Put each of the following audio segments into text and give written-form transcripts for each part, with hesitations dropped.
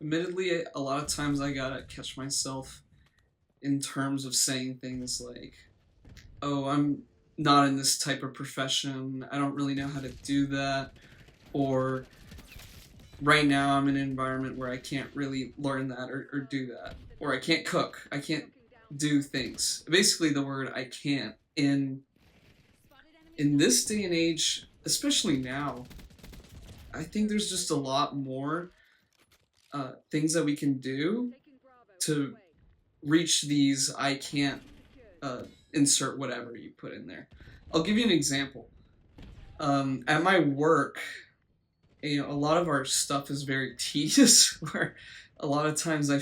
Admittedly, a lot of times I gotta catch myself in terms of saying things like, oh, I'm not in this type of profession. I don't really know how to do that. Or right now I'm in an environment where I can't really learn that or do that. Or I can't cook. I can't do things. Basically, the word I can't. In this day and age, especially now, I think there's just a lot more things that we can do to reach these I can't uh, insert whatever you put in there. I'll give you an example. At my work, a lot of our stuff is very tedious. Where a lot of times um,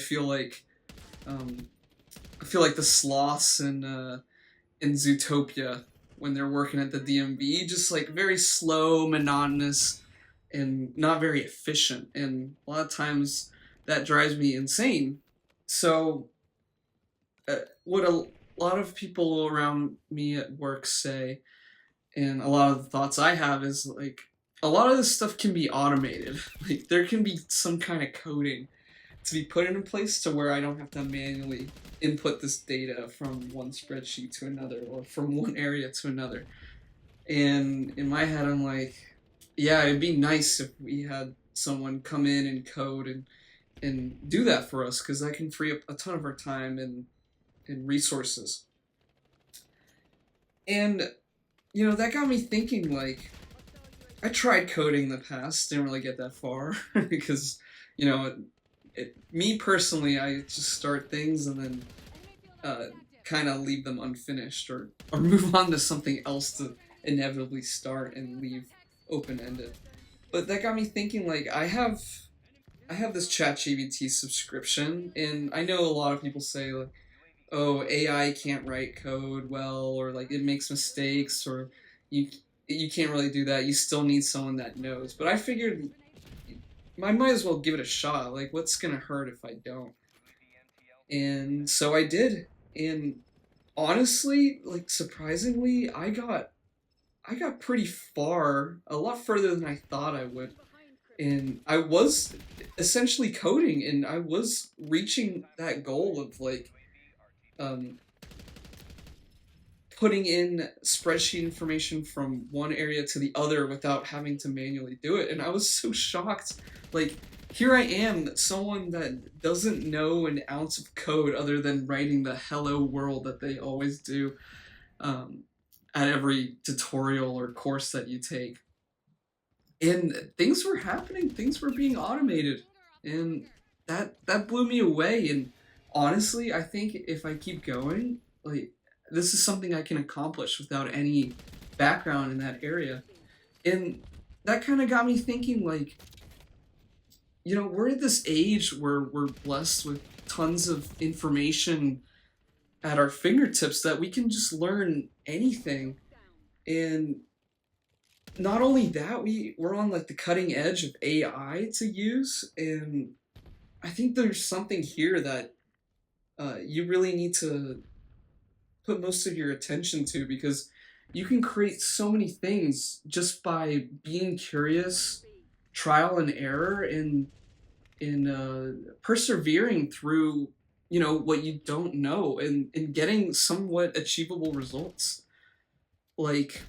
I feel like the sloths in Zootopia when they're working at the DMV, just like very slow, monotonous, and not very efficient. And a lot of times that drives me insane. So what a lot of people around me at work say, and a lot of the thoughts I have is like a lot of this stuff can be automated. Like there can be some kind of coding to be put in place to where I don't have to manually input this data from one spreadsheet to another or from one area to another. And in my head, I'm like, yeah, it'd be nice if we had someone come in and code and do that for us because that can free up a ton of our time and resources. And that got me thinking like I tried coding in the past, didn't really get that far because you know me personally, I just start things and then uh, kind of leave them unfinished or move on to something else to inevitably start and leave open ended. But that got me thinking like I have this ChatGPT subscription, and I know a lot of people say like, oh, AI can't write code well, or like it makes mistakes, or you you can't really do that. You still need someone that knows. But I figured I might as well give it a shot. Like, what's gonna hurt if I don't? And so I did. And honestly, like surprisingly, I got pretty far, a lot further than I thought I would. And I was essentially coding, and I was reaching that goal of like um, putting in spreadsheet information from one area to the other without having to manually do it. And I was so shocked. Like, here I am, someone that doesn't know an ounce of code other than writing the hello world that they always do um, at every tutorial or course that you take. And things were happening, things were being automated. And that blew me away. And honestly, I think if I keep going, like this is something I can accomplish without any background in that area. And that kind of got me thinking like, we're at this age where we're blessed with tons of information at our fingertips that we can just learn anything. And not only that, we're on like the cutting edge of AI to use, and I think there's something here that you really need to put most of your attention to because you can create so many things just by being curious, trial and error, and persevering through what you don't know and getting somewhat achievable results. Like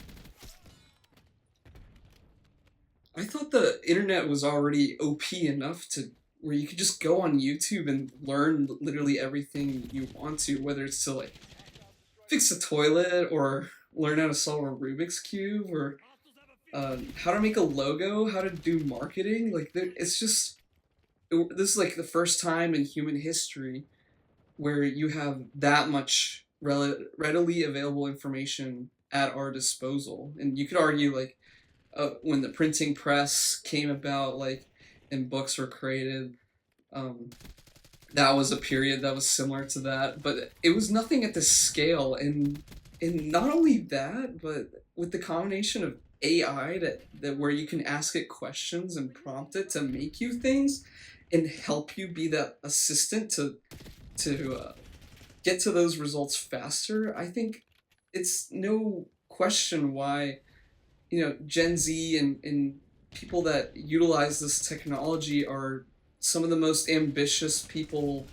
I thought the internet was already OP enough to where you could just go on YouTube and learn literally everything you want to, whether it's to like fix a toilet or learn how to solve a Rubik's cube or how to make a logo, how to do marketing. Like it's just this is like the first time in human history where you have that much readily available information at our disposal, and you could argue like when the printing press came about, like, and books were created, um, that was a period that was similar to that, but it was nothing at this scale. And not only that, but with the combination of AI that where you can ask it questions and prompt it to make you things and help you be that assistant to get to those results faster, I think it's no question why Gen Z and people that utilize this technology are some of the most ambitious people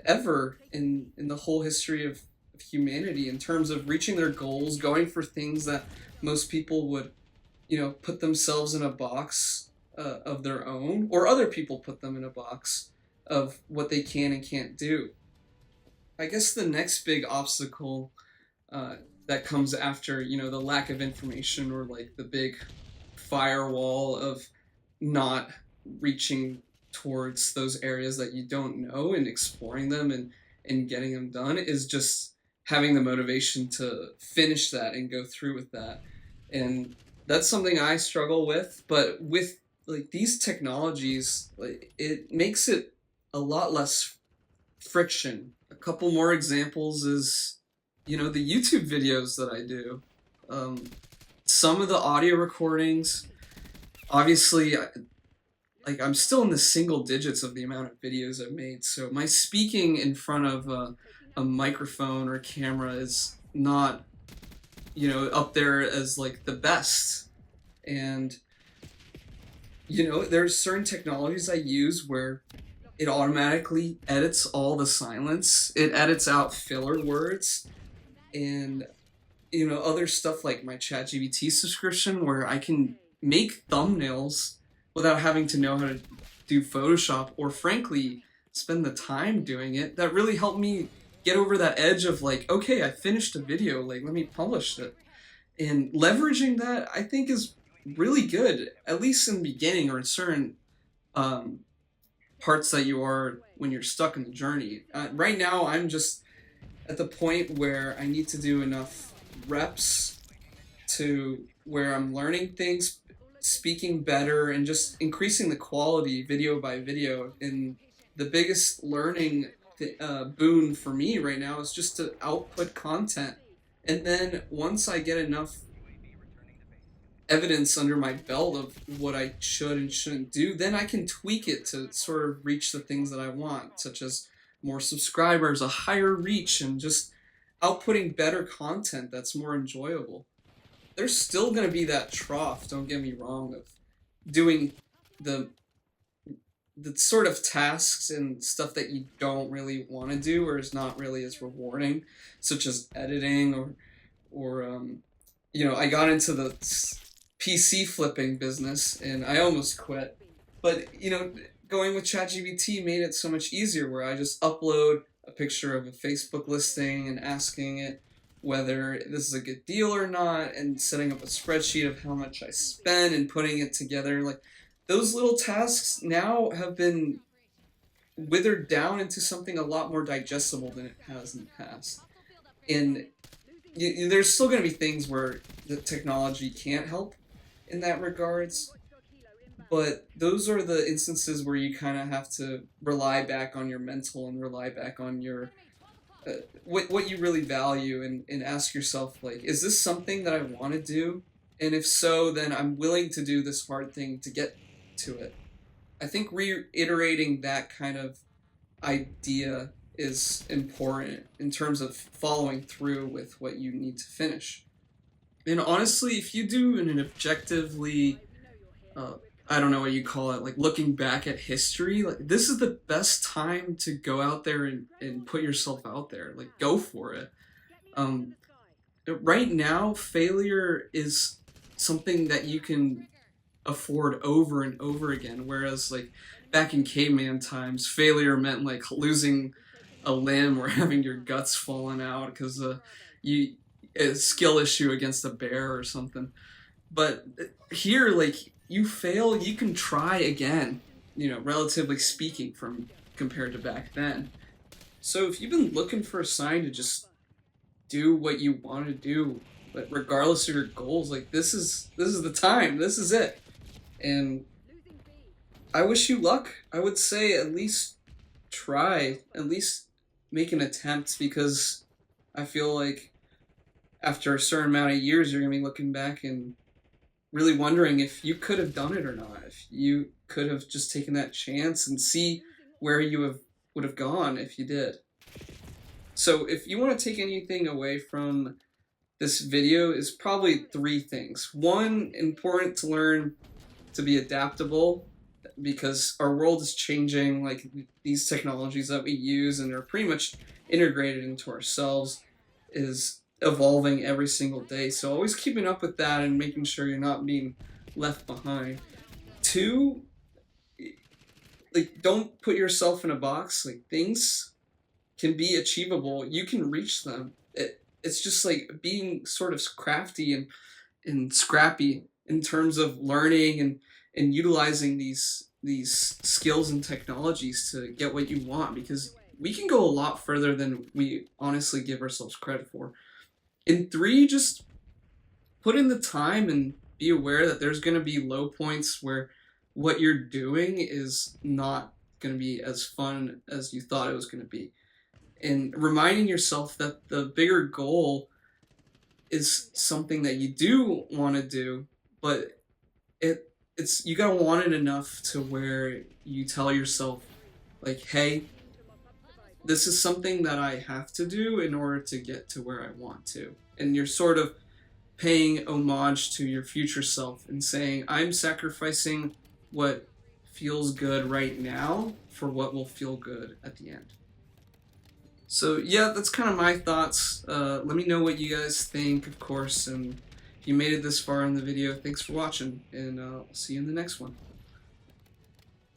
ever in the whole history of humanity in terms of reaching their goals, going for things that most people would, put themselves in a box of their own, or other people put them in a box of what they can and can't do. I guess the next big obstacle that comes after, the lack of information, or like the big firewall of not reaching towards those areas that you don't know and exploring them and getting them done, is just having the motivation to finish that and go through with that. And that's something I struggle with, but with like these technologies, like it makes it a lot less friction. A couple more examples is, the YouTube videos that I do. Some of the audio recordings, obviously, like I'm still in the single digits of the amount of videos I've made, so my speaking in front of a microphone or camera is not, up there as like the best. And there's certain technologies I use where it automatically edits all the silence. It edits out filler words, and other stuff like my ChatGPT subscription, where I can make thumbnails without having to know how to do Photoshop, or frankly spend the time doing it. That really helped me get over that edge of like, okay, I finished a video, like let me publish it. And leveraging that, I think, is really good, at least in the beginning, or in certain parts that you are when you're stuck in the journey. Right now, I'm just at the point where I need to do enough reps to where I'm learning things, speaking better, and just increasing the quality video by video. And the biggest learning boon for me right now is just to output content. And then once I get enough evidence under my belt of what I should and shouldn't do, then I can tweak it to sort of reach the things that I want, such as more subscribers, a higher reach, and just outputting better content that's more enjoyable. There's still going to be that trough, don't get me wrong, of doing the sort of tasks and stuff that you don't really want to do, or is not really as rewarding, such as editing, or I got into the PC flipping business and I almost quit. But going with ChatGPT made it so much easier, where I just upload a picture of a Facebook listing and asking it whether this is a good deal or not, and setting up a spreadsheet of how much I spend and putting it together. Like, those little tasks now have been withered down into something a lot more digestible than it has in the past. And there's still going to be things where the technology can't help in that regards, but those are the instances where you kind of have to rely back on your mental and rely back on your what you really value, and ask yourself, like, is this something that I want to do? And if so, then I'm willing to do this hard thing to get to it. I think reiterating that kind of idea is important in terms of following through with what you need to finish. And honestly, if you do an objectively, I don't know what you call it, like looking back at history, like this is the best time to go out there and put yourself out there. Like, go for it. Right now, failure is something that you can afford over and over again. Whereas like back in caveman times, failure meant like losing a limb or having your guts fallen out because a skill issue against a bear or something. But here, like, you fail, you can try again, relatively speaking, from compared to back then. So if you've been looking for a sign to just do what you want to do, but regardless of your goals, like, this is the time, this is it. And I wish you luck. I would say at least try, at least make an attempt, because I feel like after a certain amount of years, you're going to be looking back and really wondering if you could have done it or not, if you could have just taken that chance, and see where you would have gone if you did. So if you want to take anything away from this video, is probably 3 things. 1, important to learn to be adaptable. because our world is changing. Like, these technologies that we use and are pretty much integrated into ourselves is evolving every single day. So always keeping up with that and making sure you're not being left behind. Two, like, don't put yourself in a box. Like, things can be achievable. You can reach them. It's just like being sort of crafty and scrappy in terms of learning and utilizing these skills and technologies to get what you want, because we can go a lot further than we honestly give ourselves credit for. And three, just put in the time and be aware that there's going to be low points where what you're doing is not going to be as fun as you thought it was going to be. And reminding yourself that the bigger goal is something that you do want to do, but it's you gotta want it enough to where you tell yourself, like, hey, this is something that I have to do in order to get to where I want to. And you're sort of paying homage to your future self and saying, I'm sacrificing what feels good right now for what will feel good at the end. So yeah, that's kind of my thoughts. Let me know what you guys think, of course, and if you made it this far in the video, thanks for watching, and I'll see you in the next one.